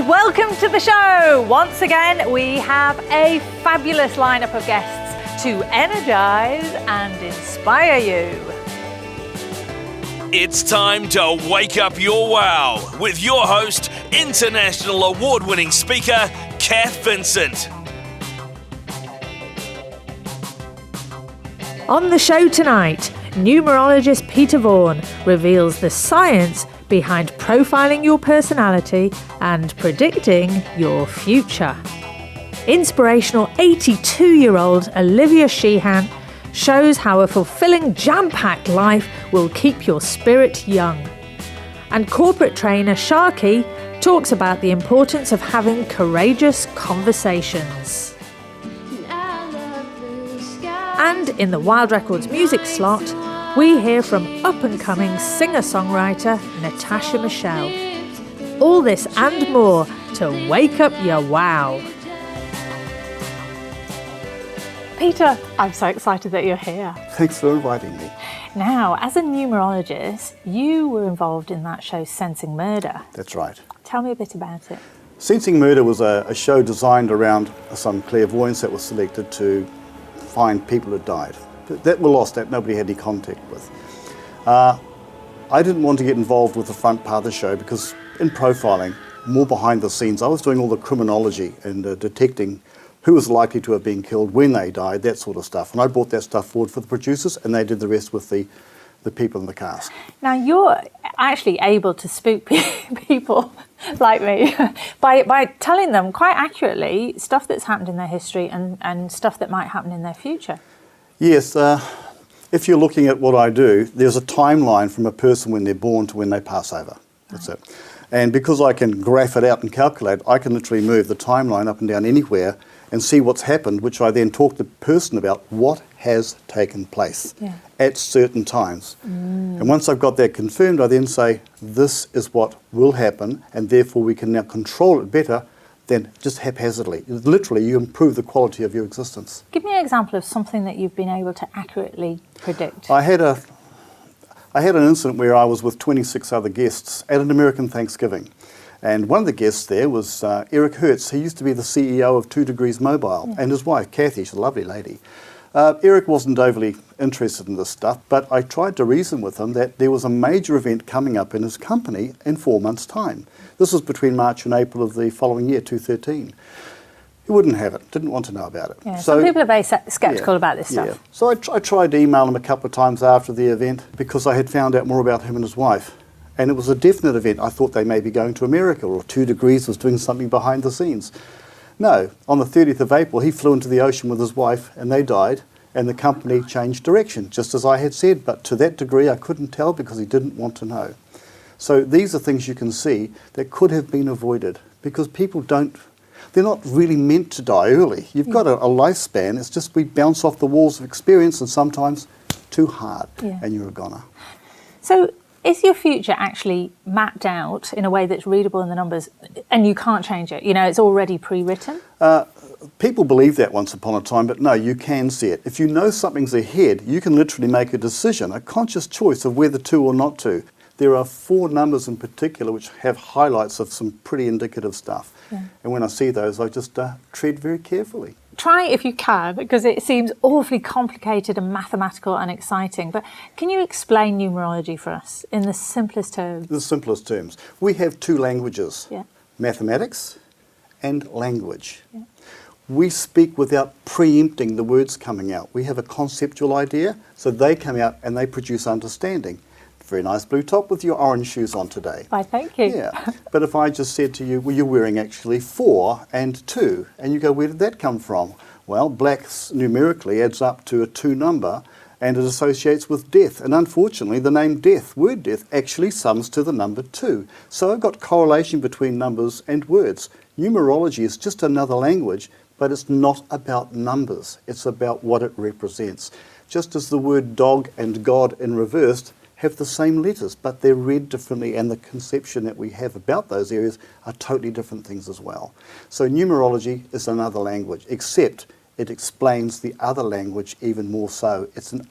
and welcome to the show. Once again, we have a fabulous lineup of guests to energize and inspire you. It's time to wake up your wow with your host, international award-winning speaker, Cath Vincent. On the show tonight, numerologist Peter Vaughan reveals the science behind profiling your personality and predicting your future. Inspirational 82-year-old Olivia Sheehan shows how a fulfilling jam-packed life will keep your spirit young. And corporate trainer Sharkey talks about the importance of having courageous conversations. And in the Wilde Records music slot, we hear from up-and-coming singer-songwriter Natasha Michelle. All this and more to wake up your wow. Peter, I'm so excited that you're here. Thanks for inviting me. Now, as a numerologist, you were involved in that show Sensing Murder. That's right. Tell me a bit about it. Sensing Murder was a show designed around some clairvoyants that were selected to find people who died. That were lost, that nobody had any contact with. I didn't want to get involved with the front part of the show because in profiling, more behind the scenes, I was doing all the criminology and detecting who was likely to have been killed, when they died, that sort of stuff. And I brought that stuff forward for the producers and they did the rest with the people in the cast. Now you're actually able to spook people like me by telling them quite accurately stuff that's happened in their history and stuff that might happen in their future. Yes, if you're looking at what I do, there's a timeline from a person when they're born to when they pass over. That's it. And because I can graph it out and calculate, I can literally move the timeline up and down anywhere and see what's happened, which I then talk to the person about what has taken place at certain times. And once I've got that confirmed, I then say, this is what will happen, and therefore we can now control it better than just haphazardly. Literally, you improve the quality of your existence. Give me an example of something that you've been able to accurately predict. I had an incident where I was with 26 other guests at an American Thanksgiving. And one of the guests there was Eric Hertz. He used to be the CEO of 2 Degrees Mobile, and his wife, Kathy, she's a lovely lady. Eric wasn't overly interested in this stuff, but I tried to reason with him that there was a major event coming up in his company in 4 months' time. This was between March and April of the following year, 2013. He wouldn't have it, didn't want to know about it. Yeah, so, some people are very sceptical about this stuff. Yeah. So I tried to email him a couple of times after the event because I had found out more about him and his wife. And it was a definite event. I thought they may be going to America, or 2 Degrees was doing something behind the scenes. No, on the 30th of April, he flew into the ocean with his wife and they died, and the company changed direction, just as I had said. But to that degree, I couldn't tell because he didn't want to know. So these are things you can see that could have been avoided because people they're not really meant to die early. You've got a lifespan. It's just we bounce off the walls of experience and sometimes too hard, and you're a goner. So is your future actually mapped out in a way that's readable in the numbers and you can't change it? You know, it's already pre-written? People believe that once upon a time, but no, you can see it. If you know something's ahead, you can literally make a decision, a conscious choice of whether to or not to. There are 4 numbers in particular which have highlights of some pretty indicative stuff. And when I see those, I just tread very carefully. Try if you can, because it seems awfully complicated and mathematical and exciting. But can you explain numerology for us in the simplest terms? The simplest terms. We have 2 languages, mathematics and language. We speak without preempting the words coming out. We have a conceptual idea, so they come out and they produce understanding. Very nice blue top with your orange shoes on today. Why, thank you. Yeah, but if I just said to you, well, you're wearing actually 4 and 2, and you go, where did that come from? Well, black numerically adds up to a 2 number, and it associates with death. And unfortunately, the name death, word death, actually sums to the number 2. So I've got correlation between numbers and words. Numerology is just another language, but it's not about numbers. It's about what it represents. Just as the word dog and God in reversed have the same letters, but they're read differently, and the conception that we have about those areas are totally different things as well. So numerology is another language, except it explains the other language even more so. It's an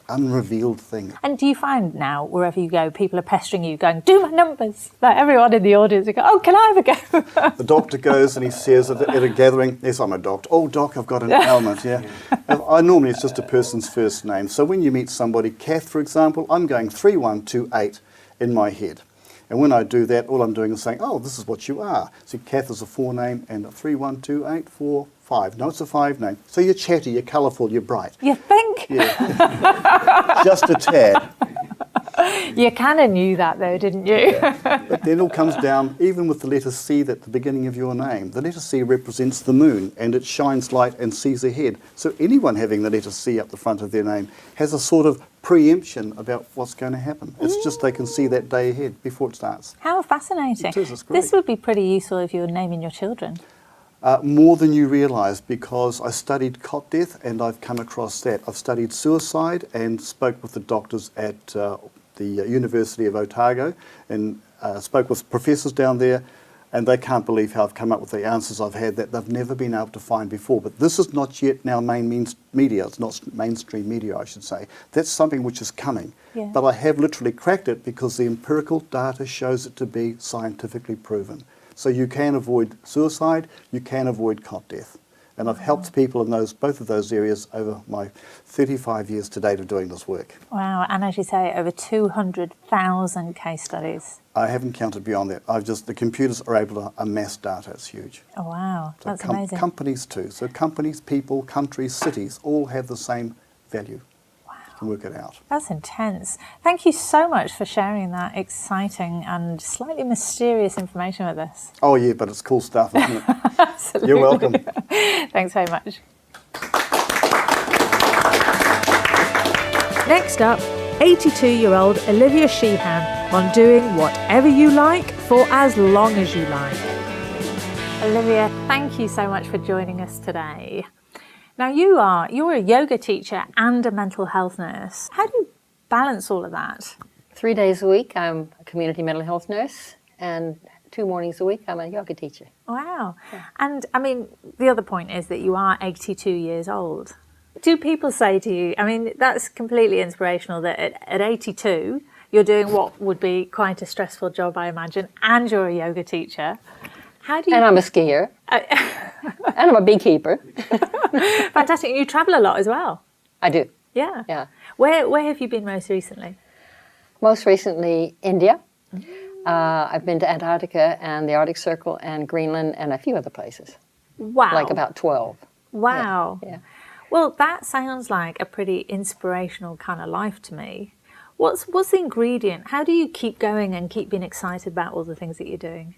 unrevealed thing. And do you find now, wherever you go, people are pestering you, going, do my numbers? Like everyone in the audience, you go, oh, can I have a go? The doctor goes and he says at a gathering, yes, I'm a doctor. Oh, doc, I've got an ailment, yeah. Normally it's just a person's first name. So when you meet somebody, Cath, for example, I'm going 3128 in my head. And when I do that, all I'm doing is saying, oh, this is what you are. So Cath is a 4 name and a 3128, 4, 5. No, it's a 5 name. So you're chatty, you're colourful, you're bright. You think? Yeah. Just a tad. You kind of knew that though, didn't you? But then it all comes down, even with the letter C at the beginning of your name. The letter C represents the moon, and it shines light and sees ahead. So anyone having the letter C up the front of their name has a sort of preemption about what's going to happen. It's just they can see that day ahead before it starts. How fascinating. It is, it's great. This would be pretty useful if you were naming your children. More than you realise, because I studied cot death and I've come across that. I've studied suicide and spoke with the doctors at the University of Otago and spoke with professors down there, and they can't believe how I've come up with the answers I've had that they've never been able to find before. But this is not yet now media. It's not mainstream media, I should say. That's something which is coming. Yeah. But I have literally cracked it because the empirical data shows it to be scientifically proven. So you can avoid suicide, you can avoid cot death. And I've helped people in both of those areas over my 35 years to date of doing this work. Wow, and as you say, over 200,000 case studies. I haven't counted beyond that. The computers are able to amass data. It's huge. Oh, wow, So that's amazing. Companies too. So companies, people, countries, cities all have the same value. Can work it out. That's intense. Thank you so much for sharing that exciting and slightly mysterious information with us. Oh yeah, but it's cool stuff, isn't it? Absolutely. You're welcome. Thanks very much. Next up, 82-year-old Olivia Sheehan on doing whatever you like for as long as you like. Olivia, thank you so much for joining us today. Now you're a yoga teacher and a mental health nurse. How do you balance all of that? 3 days a week, I'm a community mental health nurse, and 2 mornings a week, I'm a yoga teacher. Wow. Yeah. And I mean, the other point is that you are 82 years old. Do people say to you, I mean, that's completely inspirational that at 82, you're doing what would be quite a stressful job, I imagine, and you're a yoga teacher. How do you... And I'm a skier. And I'm a beekeeper. Fantastic. And you travel a lot as well. I do. Yeah. Yeah. Where have you been most recently? Most recently, India. I've been to Antarctica and the Arctic Circle and Greenland and a few other places. Wow. Like about 12. Wow. Yeah. Well, that sounds like a pretty inspirational kind of life to me. What's the ingredient? How do you keep going and keep being excited about all the things that you're doing?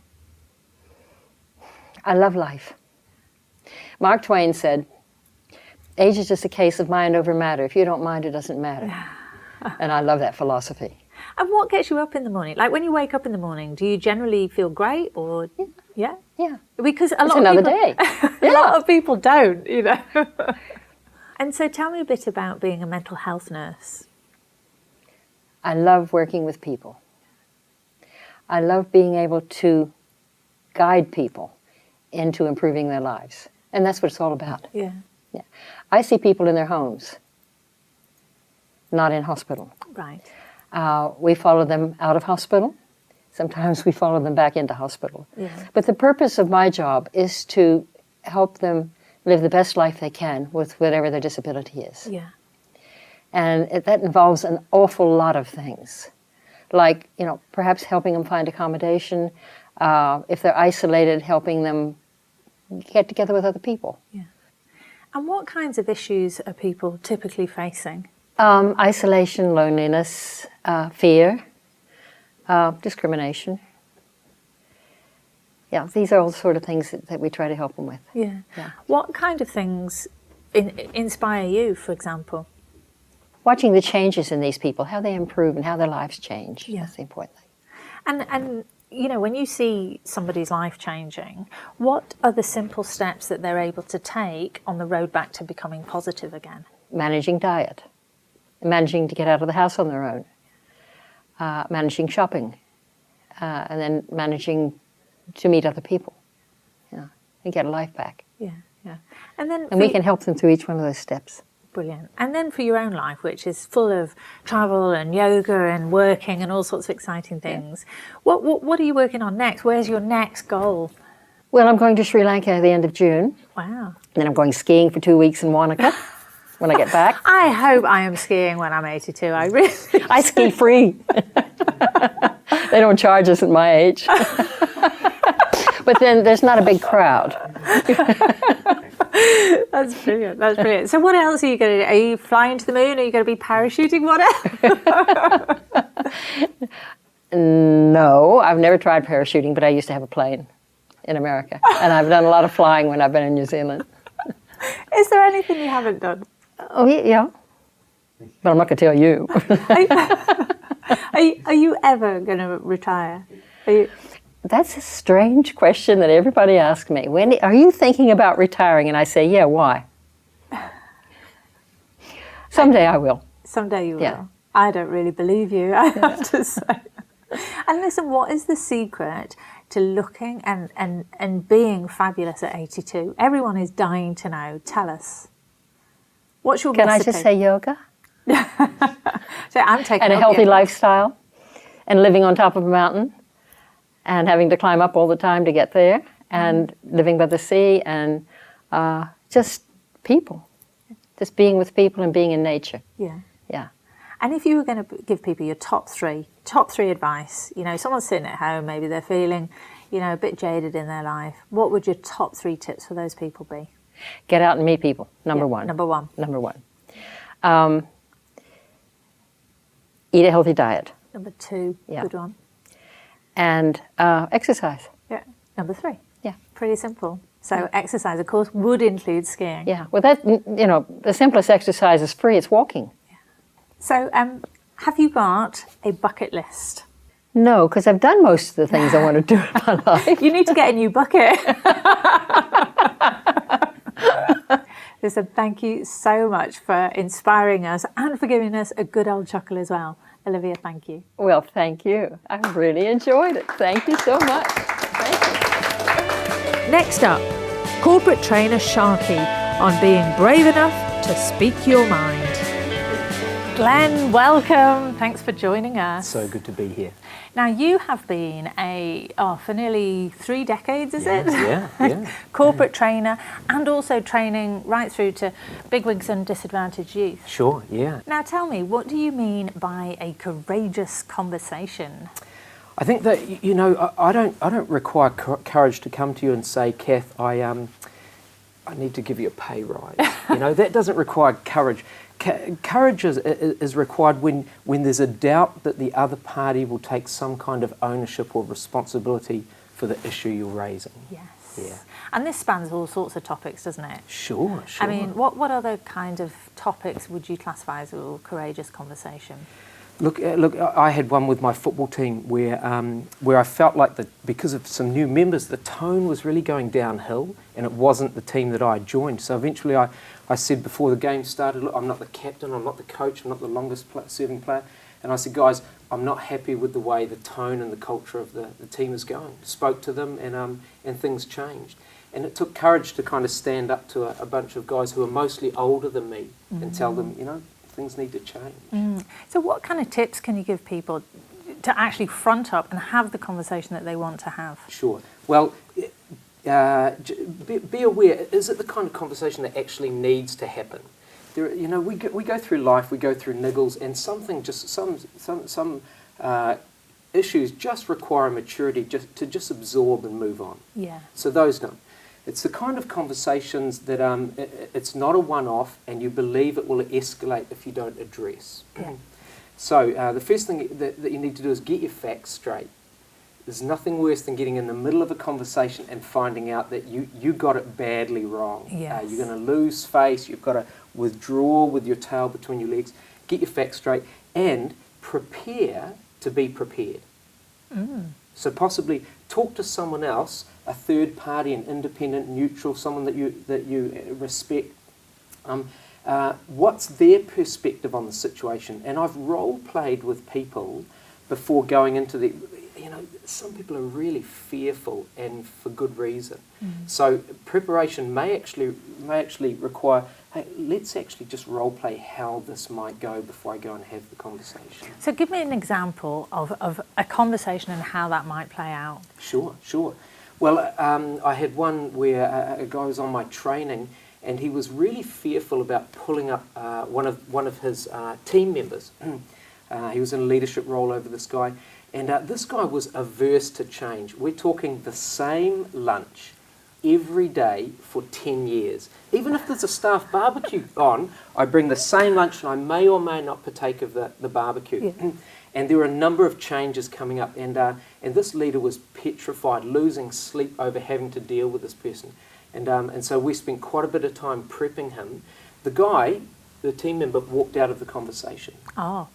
I love life. Mark Twain said, age is just a case of mind over matter. If you don't mind, it doesn't matter. And I love that philosophy. And what gets you up in the morning? Like when you wake up in the morning, do you generally feel great or... Yeah? Yeah. Because It's another day. A lot of people don't, you know. And so tell me a bit about being a mental health nurse. I love working with people. I love being able to guide people into improving their lives. And that's what it's all about. Yeah. Yeah. I see people in their homes, not in hospital. Right. We follow them out of hospital. Sometimes we follow them back into hospital. Yeah. But the purpose of my job is to help them live the best life they can with whatever their disability is. Yeah. And that involves an awful lot of things, like, you know, perhaps helping them find accommodation. If they're isolated, helping them get together with other people. Yeah. And what kinds of issues are people typically facing? Isolation, loneliness, fear, discrimination. Yeah, these are all the sort of things that we try to help them with. Yeah. Yeah. What kind of things inspire you, for example? Watching the changes in these people, how they improve and how their lives change. Yeah. That's the important thing. And you know, when you see somebody's life changing, what are the simple steps that they're able to take on the road back to becoming positive again? Managing diet, managing to get out of the house on their own, managing shopping, and then managing to meet other people, you know, and get a life back. Yeah. Yeah. And then And we can help them through each one of those steps. Brilliant. And then for your own life, which is full of travel and yoga and working and all sorts of exciting things, what are you working on next? Where's your next goal? Well, I'm going to Sri Lanka at the end of June. Wow. And then I'm going skiing for 2 weeks in Wanaka when I get back. I hope I am skiing when I'm 82. I really I ski free. They don't charge us at my age. But then there's not a big crowd. That's brilliant. That's brilliant. So what else are you going to do? Are you flying to the moon? Are you going to be parachuting? What else? No, I've never tried parachuting, but I used to have a plane in America. And I've done a lot of flying when I've been in New Zealand. Is there anything you haven't done? Oh, yeah. But I'm not going to tell you. Are you ever going to retire? That's a strange question that everybody asks me. When are you thinking about retiring? And I say, yeah, why? Someday I will. Someday you will. Yeah. I don't really believe you, I have to say. And listen, what is the secret to looking and being fabulous at 82? Everyone is dying to know. Tell us. What's your Can recipe? I just say yoga? So I'm taking And a up healthy yoga. lifestyle and living on top of a mountain and having to climb up all the time to get there and living by the sea and just people. Just being with people and being in nature. Yeah. Yeah. And if you were going to give people your top three advice, you know, someone's sitting at home, maybe they're feeling, you know, a bit jaded in their life. What would your top 3 tips for those people be? Get out and meet people, number one. Number one. Number one. Eat a healthy diet. Number 2, Yeah. good one. And exercise. Yeah. Number 3. Yeah. Pretty simple. So exercise, of course, would include skiing. Yeah. Well, that, you know, the simplest exercise is free. It's walking. So have you got a bucket list? No, because I've done most of the things I want to do in my life. You need to get a new bucket. Listen, thank you so much for inspiring us and for giving us a good old chuckle as well. Olivia, thank you. Well, thank you. I really enjoyed it. Thank you so much. Thank you. Next up, corporate trainer Sharkey on being brave enough to speak your mind. Glen, welcome. Thanks for joining us. So good to be here. Now, you have been for nearly 3 decades, is it? Yeah. Corporate trainer and also training right through to bigwigs and disadvantaged youth. Sure, yeah. Now, tell me, what do you mean by a courageous conversation? I think that, you know, I don't require courage to come to you and say, Cath, I need to give you a pay rise. You know, that doesn't require courage. Courage is required when there's a doubt that the other party will take some kind of ownership or responsibility for the issue you're raising. Yes. Yeah. And this spans all sorts of topics, doesn't it? Sure. I mean, what other kind of topics would you classify as a courageous conversation? Look, I had one with my football team where I felt like that because of some new members, the tone was really going downhill, and it wasn't the team that I joined. So eventually I said before the game started, look, I'm not the captain, I'm not the coach, I'm not the longest serving player. And I said, guys, I'm not happy with the way the tone and the culture of the team is going. Spoke to them and things changed. And it took courage to kind of stand up to a bunch of guys who are mostly older than me and tell them, you know, things need to change. So what kind of tips can you give people to actually front up and have the conversation that they want to have? Sure. Well, be aware, is it the kind of conversation that actually needs to happen? There, you know, we go through life, we go through niggles, and some issues just require maturity to just absorb and move on. Yeah. So those don't. It's the kind of conversations that it's not a one-off, and you believe it will escalate if you don't address. Yeah. So the first thing that you need to do is get your facts straight. There's nothing worse than getting in the middle of a conversation and finding out that you got it badly wrong. Yes. You're going to lose face. You've got to withdraw with your tail between your legs. Get your facts straight and prepare to be prepared. So possibly talk to someone else, a third party, an independent, neutral, someone that you respect. What's their perspective on the situation? And I've role played with people before going into you know, some people are really fearful, and for good reason. So preparation may actually require, hey, let's actually just role play how this might go before I go and have the conversation. So give me an example of a conversation and how that might play out. Sure. Well, I had one where a guy was on my training, and he was really fearful about pulling up one of his team members. He was in a leadership role over this guy, and this guy was averse to change. We're talking the same lunch every day for 10 years. Even if there's a staff barbecue on, I bring the same lunch, and I may or may not partake of the barbecue. Yeah. And there were a number of changes coming up, and this leader was petrified, losing sleep over having to deal with this person. And so we spent quite a bit of time prepping him. The guy, the team member, walked out of the conversation. Oh.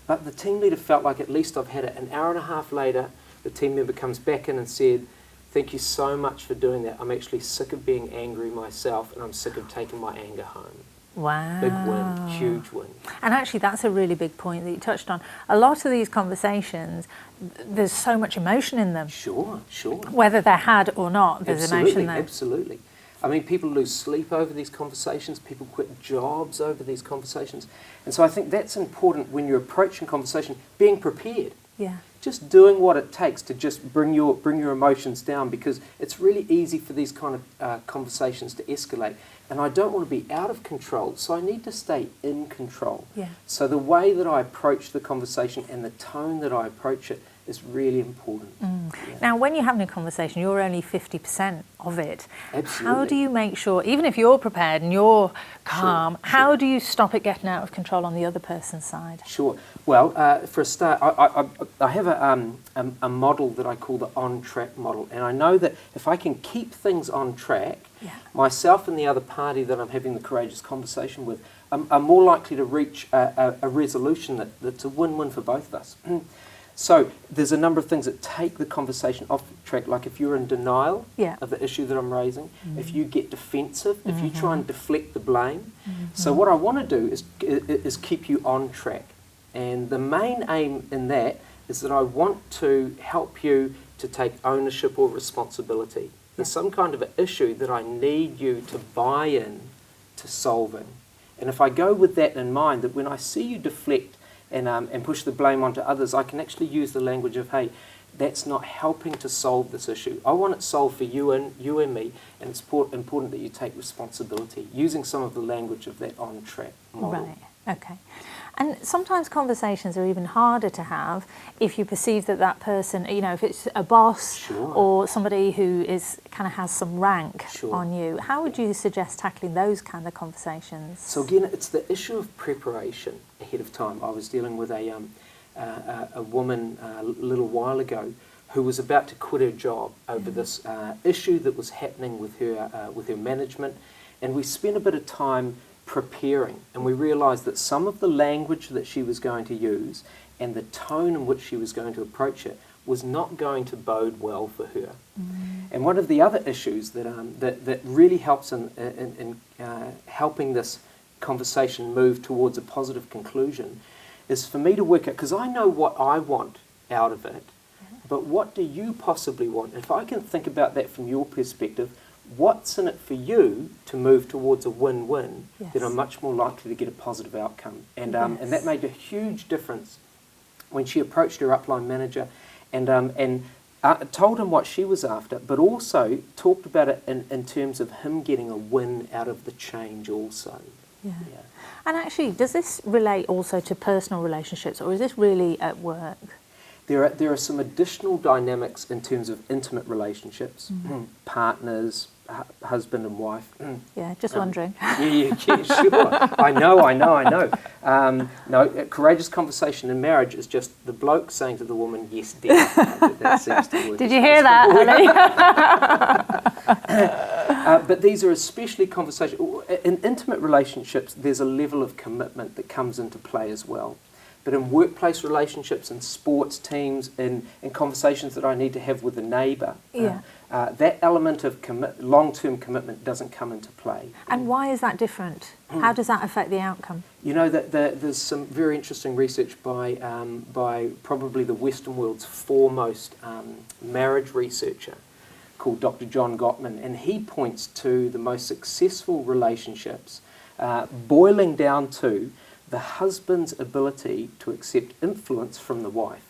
But the team leader felt like, at least I've had it. An hour and a half later, the team member comes back in and said, "Thank you so much for doing that. I'm actually sick of being angry myself, and I'm sick of taking my anger home." Wow. Big win, huge win. And actually that's a really big point that you touched on. A lot of these conversations, there's so much emotion in them. Sure. Whether they're had or not, there's emotion there. Absolutely. I mean, people lose sleep over these conversations, people quit jobs over these conversations. And so I think that's important when you're approaching conversation, being prepared. Yeah. Just doing what it takes to just bring your emotions down, because it's really easy for these kind of conversations to escalate. And I don't want to be out of control, so I need to stay in control. Yeah. So the way that I approach the conversation and the tone that I approach it is really important. Yeah. Now, when you're having a conversation, you're only 50% of it. Absolutely. How do you make sure, even if you're prepared and you're calm, how do you stop it getting out of control on the other person's side? Sure. Well, for a start, I have a model that I call the on-track model, and I know that if I can keep things on track, myself and the other party that I'm having the courageous conversation with are more likely to reach a resolution that's a win-win for both of us. So there's a number of things that take the conversation off track, like if you're in denial of the issue that I'm raising, if you get defensive, if you try and deflect the blame. So what I want to do is keep you on track. And the main aim in that is that I want to help you to take ownership or responsibility. There's some kind of an issue that I need you to buy in to solving. And if I go with that in mind, that when I see you deflect and push the blame onto others, I can actually use the language of, hey, that's not helping to solve this issue. I want it solved for you and me, and it's important that you take responsibility, using some of the language of that on-track model. Right, okay. And sometimes conversations are even harder to have if you perceive that person, you know, if it's a boss or somebody who kind of has some rank on you. How would you suggest tackling those kind of conversations? So again, it's the issue of preparation ahead of time. I was dealing with a woman a little while ago who was about to quit her job over this issue that was happening with her management, and we spent a bit of time preparing, and we realised that some of the language that she was going to use and the tone in which she was going to approach it was not going to bode well for her. And one of the other issues that really helps in helping this conversation move towards a positive conclusion is for me to work out, because I know what I want out of it, but what do you possibly want? If I can think about that from your perspective, what's in it for you to move towards a win-win, then I'm much more likely to get a positive outcome. And that made a huge difference when she approached her upline manager and told him what she was after, but also talked about it in terms of him getting a win out of the change also. Yeah. And actually, does this relate also to personal relationships, or is this really at work? There are some additional dynamics in terms of intimate relationships, partners, husband and wife. Yeah, just wondering. Yeah, sure. I know. No, a courageous conversation in marriage is just the bloke saying to the woman, "Yes, dear." That seems to work. Did you hear that, honey? But these are especially conversations. In intimate relationships, there's a level of commitment that comes into play as well. But in workplace relationships, in sports teams, in conversations that I need to have with a neighbour, that element of long-term commitment doesn't come into play. And why is that different? How does that affect the outcome? You know, there's some very interesting research by probably the Western world's foremost marriage researcher called Dr. John Gottman, and he points to the most successful relationships boiling down to the husband's ability to accept influence from the wife.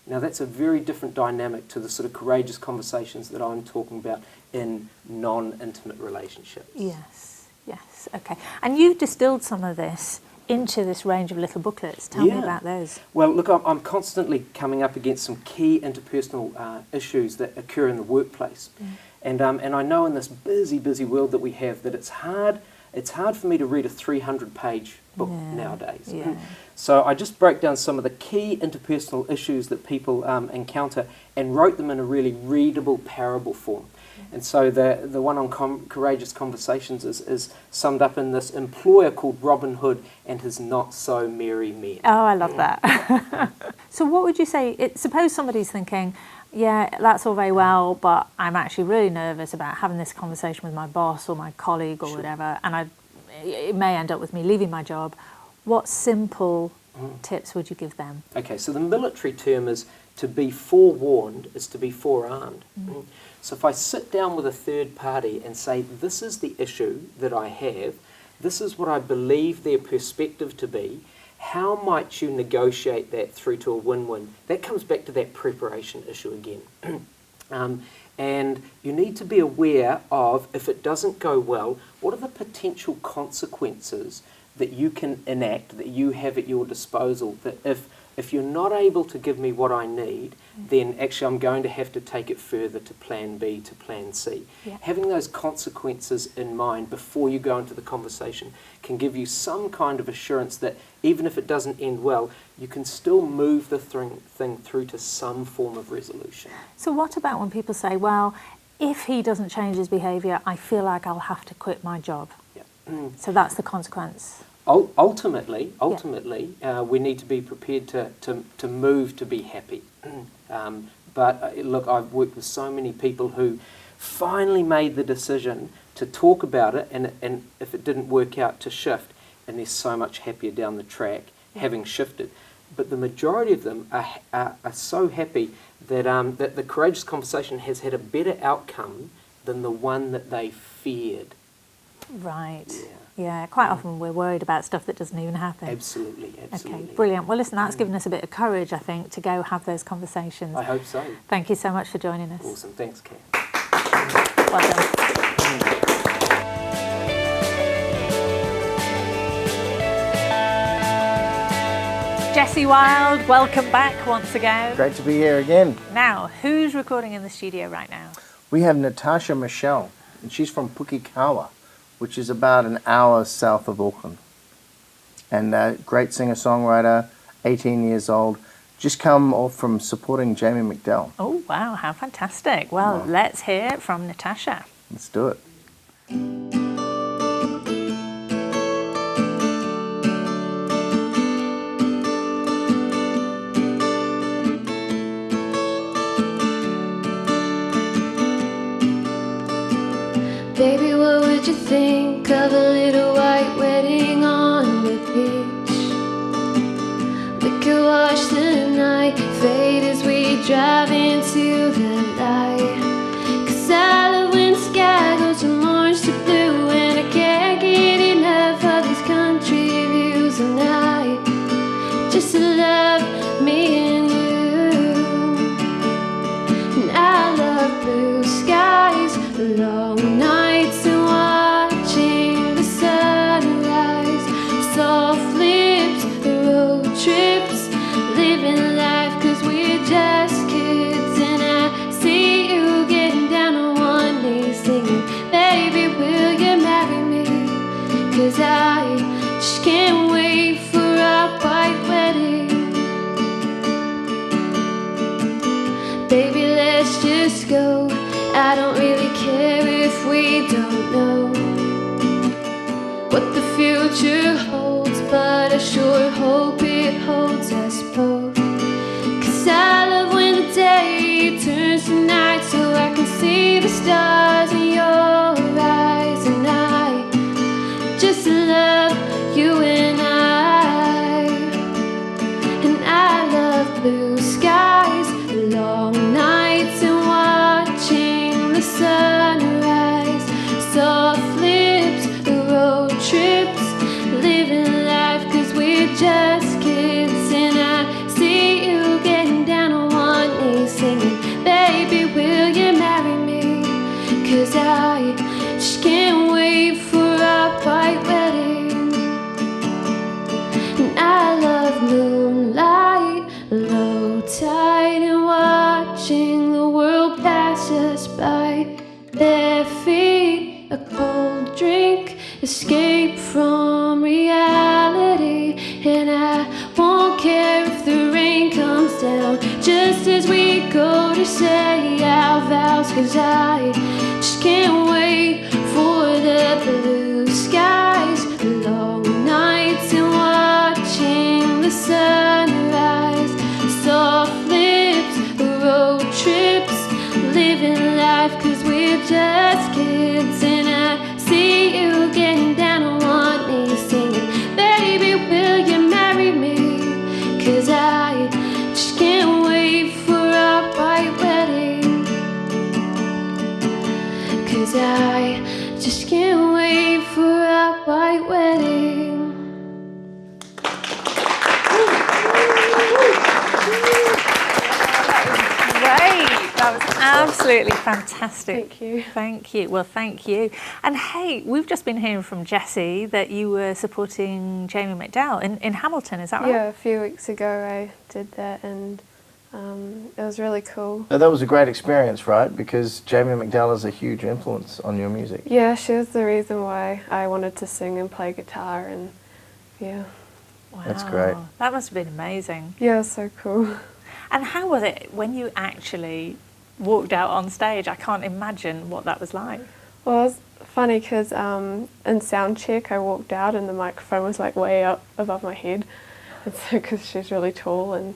Now that's a very different dynamic to the sort of courageous conversations that I'm talking about in non-intimate relationships. Yes, yes, okay. And you've distilled some of this into this range of little booklets. Tell me about those. Well, look, I'm constantly coming up against some key interpersonal issues that occur in the workplace. And I know in this busy world that we have that it's hard for me to read a 300-page book nowadays. So I just broke down some of the key interpersonal issues that people encounter and wrote them in a really readable parable form. And so the one on courageous conversations is summed up in this employer called Robin Hood and his not-so-merry men. Oh, I love that. So what would you say, suppose somebody's thinking, yeah, that's all very well, but I'm actually really nervous about having this conversation with my boss or my colleague or whatever, and it may end up with me leaving my job. What simple tips would you give them? Okay, so the military term is to be forewarned is to be forearmed. So if I sit down with a third party and say, this is the issue that I have, this is what I believe their perspective to be, how might you negotiate that through to a win-win? That comes back to that preparation issue again. And you need to be aware of, if it doesn't go well, what are the potential consequences that you can enact, that you have at your disposal, that if you're not able to give me what I need, then actually I'm going to have to take it further to plan B, to plan C. Having those consequences in mind before you go into the conversation can give you some kind of assurance that even if it doesn't end well, you can still move the thing through to some form of resolution. So what about when people say, well, if he doesn't change his behaviour, I feel like I'll have to quit my job? So that's the consequence. Ultimately, we need to be prepared to move to be happy. But look, I've worked with so many people who finally made the decision to talk about it, and if it didn't work out, to shift, and they're so much happier down the track having shifted. But the majority of them are so happy that that the courageous conversation has had a better outcome than the one that they feared. Right. Yeah, quite often we're worried about stuff that doesn't even happen. Absolutely. Okay, brilliant. Well, listen, that's given us a bit of courage, I think, to go have those conversations. I hope so. Thank you so much for joining us. Awesome. Thanks, Cath. Well done. Jesse Wilde, welcome back once again. Great to be here again. Now, who's recording in the studio right now? We have Natasha Michelle, and she's from Pukekawa, which is about an hour south of Auckland. And a great singer-songwriter, 18 years old, just come off from supporting Jamie McDell. Oh, wow, how fantastic. Well, let's hear it from Natasha. Let's do it. Baby, what would you think of a little white wedding on the beach? Liquor wash the night, fade as we drive into the light. 'Cause I love when the sky goes from orange to blue, and I can't get enough of these country views. And I just love me and you. And I love blue skies, long nights, and watching the sunrise. Soft lips, road trips, living life 'cause we're just kids. And I see you getting down on one knee singing, baby, will you marry me? 'Cause I just can't wait for our white wedding. Baby, let's just go. I don't really care if we don't know what the future holds, but I sure hope it holds us both. 'Cause I love when the day turns to night so I can see sunrise. Soft lips, road trips, living life 'cause we're just kids. And I see you getting down on one knee singing, baby, will you marry me? 'Cause I just can't wait for our white wedding. And I love moonlight, low tide, and watching the world pass us by. Bare feet, a cold drink, escape from reality. And I won't care if the rain comes down just as we go to say our vows. 'Cause I just can't wait for the blue skies, the long nights, and watching the sunrise. Soft lips, road trips, living life 'cause we're just kids. And I see you getting down on one knee singing, baby, will you marry me? 'Cause I just can't wait for our white wedding. 'Cause I just can't wait for our white wedding. Great. That was absolutely fantastic. Thank you. Thank you. Well, thank you. And hey, we've just been hearing from Jessie that you were supporting Jamie McDowell in Hamilton, is that right? Yeah, a few weeks ago I did that, and it was really cool. Now, that was a great experience, right? Because Jamie McDowell is a huge influence on your music. Yeah, she was the reason why I wanted to sing and play guitar, and yeah. Wow. That's great. That must have been amazing. Yeah, it was so cool. And how was it when you actually walked out on stage? I can't imagine what that was like. Well, it was funny because in sound check I walked out and the microphone was like way up above my head. It's because she's really tall,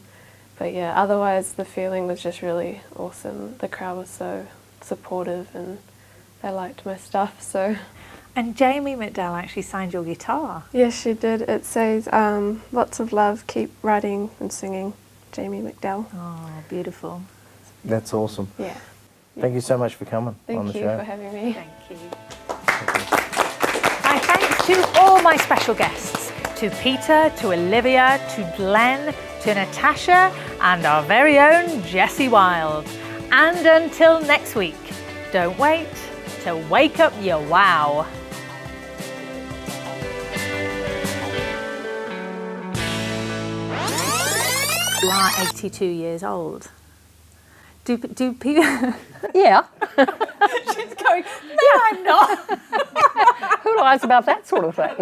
but yeah, otherwise the feeling was just really awesome. The crowd was so supportive and they liked my stuff, so. And Jamie McDowell actually signed your guitar. Yes, she did. It says, lots of love, keep writing and singing, Jamie McDowell. Oh, beautiful. That's awesome. Yeah. Thank you so much for coming on the Thank you show. for having me. Thank you. My thanks to all my special guests, to Peter, to Olivia, to Glen, to Natasha, and our very own Jessie Wilde. And until next week, don't wait to wake up your wow. You are 82 years old. Do people... Yeah. She's going, no, I'm not. Who lies about that sort of thing?